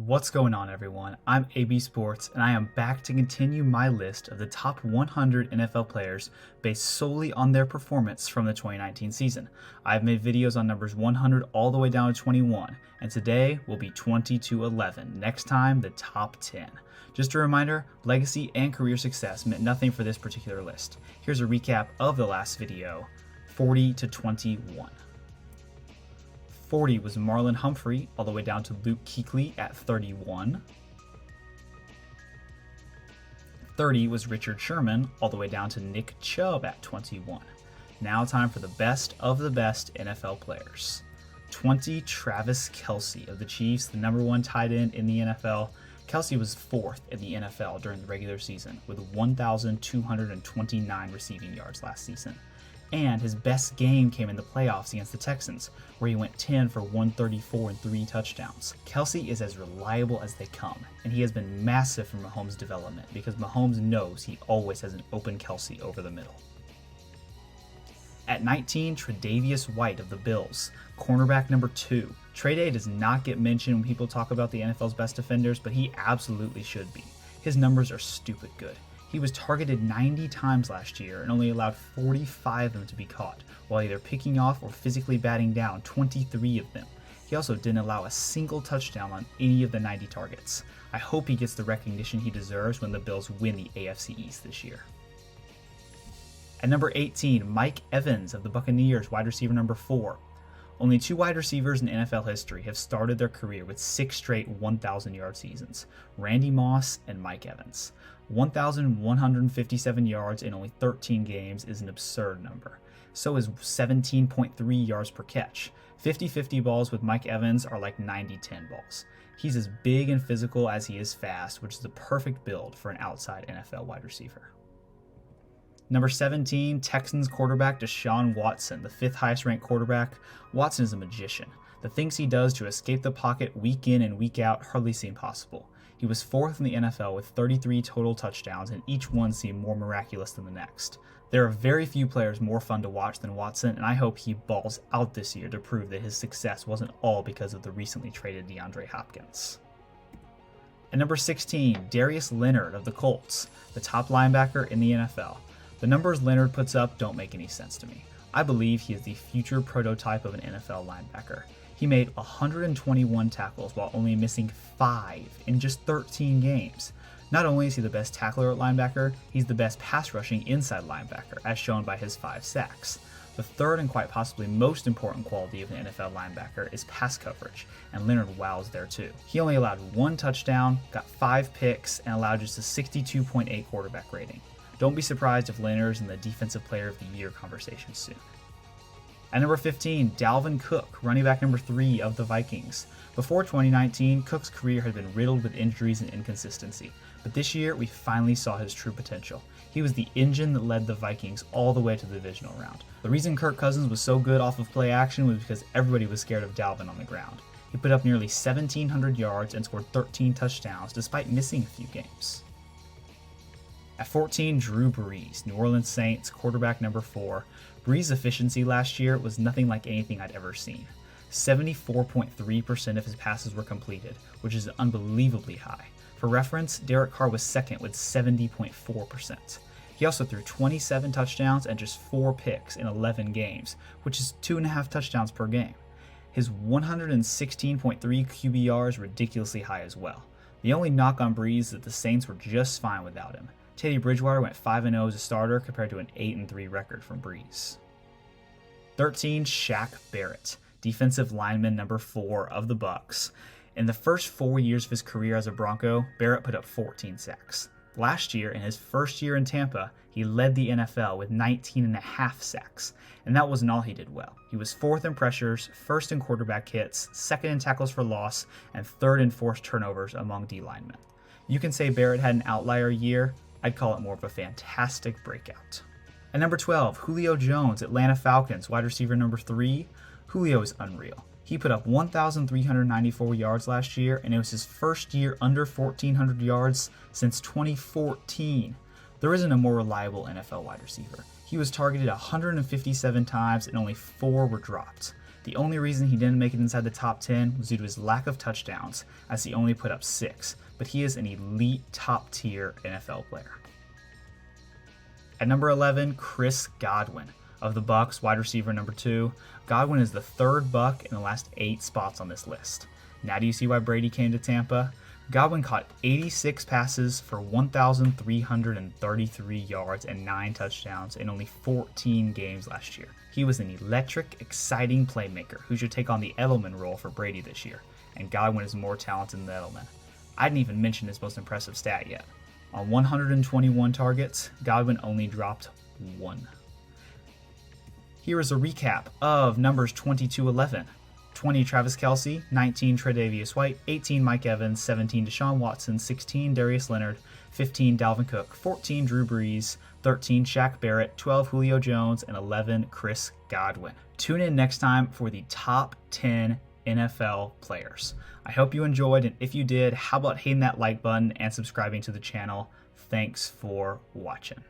What's going on, everyone? I'm AB Sports, and I am back to continue my list of the top 100 NFL players based solely on their performance from the 2019 season. I've made videos on numbers 100 all the way down to 21, and today will be 20 to 11. Next time, the top 10. Just a reminder, legacy and career success meant nothing for this particular list. Here's a recap of the last video, 40 to 21. 40 was Marlon Humphrey, all the way down to Luke Kuechly at 31. 30 was Richard Sherman, all the way down to Nick Chubb at 21. Now time for the best of the best NFL players. 20, Travis Kelce of the Chiefs, the number one tight end in the NFL. Kelce was fourth in the NFL during the regular season with 1,229 receiving yards last season. And his best game came in the playoffs against the Texans, where he went 10 for 134 and 3 touchdowns. Kelce is as reliable as they come, and he has been massive for Mahomes' development because Mahomes knows he always has an open Kelce over the middle. At 19, Tre'Davious White of the Bills, cornerback number 2. Trey Day does not get mentioned when people talk about the NFL's best defenders, but he absolutely should be. His numbers are stupid good. He was targeted 90 times last year and only allowed 45 of them to be caught, while either picking off or physically batting down 23 of them. He also didn't allow a single touchdown on any of the 90 targets. I hope he gets the recognition he deserves when the Bills win the AFC East this year. At number 18, Mike Evans of the Buccaneers, wide receiver number 4. Only 2 wide receivers in NFL history have started their career with 6 straight 1,000-yard seasons, Randy Moss and Mike Evans. 1,157 yards in only 13 games is an absurd number. So is 17.3 yards per catch. 50-50 balls with Mike Evans are like 90-10 balls. He's as big and physical as he is fast, which is the perfect build for an outside NFL wide receiver. Number 17, Texans quarterback Deshaun Watson, the 5th highest ranked quarterback. Watson is a magician. The things he does to escape the pocket week in and week out hardly seem possible. He was 4th in the NFL with 33 total touchdowns, and each one seemed more miraculous than the next. There are very few players more fun to watch than Watson, and I hope he balls out this year to prove that his success wasn't all because of the recently traded DeAndre Hopkins. At number 16, Darius Leonard of the Colts, the top linebacker in the NFL. The numbers Leonard puts up don't make any sense to me. I believe he is the future prototype of an NFL linebacker. He made 121 tackles while only missing 5 in just 13 games. Not only is he the best tackler at linebacker, he's the best pass rushing inside linebacker, as shown by his 5 sacks. The third and quite possibly most important quality of an NFL linebacker is pass coverage, and Leonard wows there too. He only allowed 1 touchdown, got 5 picks, and allowed just a 62.8 quarterback rating. Don't be surprised if Leonard is in the Defensive Player of the Year conversation soon. At number 15, Dalvin Cook, running back number 3 of the Vikings. Before 2019, Cook's career had been riddled with injuries and inconsistency, but this year we finally saw his true potential. He was the engine that led the Vikings all the way to the divisional round. The reason Kirk Cousins was so good off of play action was because everybody was scared of Dalvin on the ground. He put up nearly 1,700 yards and scored 13 touchdowns despite missing a few games. At 14, Drew Brees, New Orleans Saints, quarterback number 4. Brees' efficiency last year was nothing like anything I'd ever seen. 74.3% of his passes were completed, which is unbelievably high. For reference, Derek Carr was second with 70.4%. He also threw 27 touchdowns and just 4 picks in 11 games, which is 2.5 touchdowns per game. His 116.3 QBR is ridiculously high as well. The only knock on Brees is that the Saints were just fine without him. Teddy Bridgewater went 5-0 as a starter compared to an 8-3 record from Brees. 13, Shaq Barrett, defensive lineman number 4 of the Bucs. In the first 4 years of his career as a Bronco, Barrett put up 14 sacks. Last year, in his first year in Tampa, he led the NFL with 19.5 sacks, and that wasn't all he did well. He was 4th in pressures, 1st in quarterback hits, 2nd in tackles for loss, and 3rd in forced turnovers among D linemen. You can say Barrett had an outlier year. I'd call it more of a fantastic breakout. At number 12, Julio Jones, Atlanta Falcons, wide receiver number 3. Julio is unreal. He put up 1,394 yards last year, and it was his first year under 1,400 yards since 2014. There isn't a more reliable NFL wide receiver. He was targeted 157 times and only 4 were dropped. The only reason he didn't make it inside the top 10 was due to his lack of touchdowns, as he only put up 6, but he is an elite top-tier NFL player. At number 11, Chris Godwin. Of the Bucks, wide receiver number 2, Godwin is the third Buck in the last 8 spots on this list. Now do you see why Brady came to Tampa? Godwin caught 86 passes for 1,333 yards and 9 touchdowns in only 14 games last year. He was an electric, exciting playmaker who should take on the Edelman role for Brady this year, and Godwin is more talented than Edelman. I didn't even mention his most impressive stat yet. On 121 targets, Godwin only dropped 1. Here is a recap of numbers 20-11. 20 Travis Kelce, 19 Tre'Davious White, 18 Mike Evans, 17 Deshaun Watson, 16 Darius Leonard, 15 Dalvin Cook, 14 Drew Brees, 13 Shaq Barrett, 12 Julio Jones, and 11 Chris Godwin. Tune in next time for the top 10 NFL players. I hope you enjoyed, and if you did, how about hitting that like button and subscribing to the channel? Thanks for watching.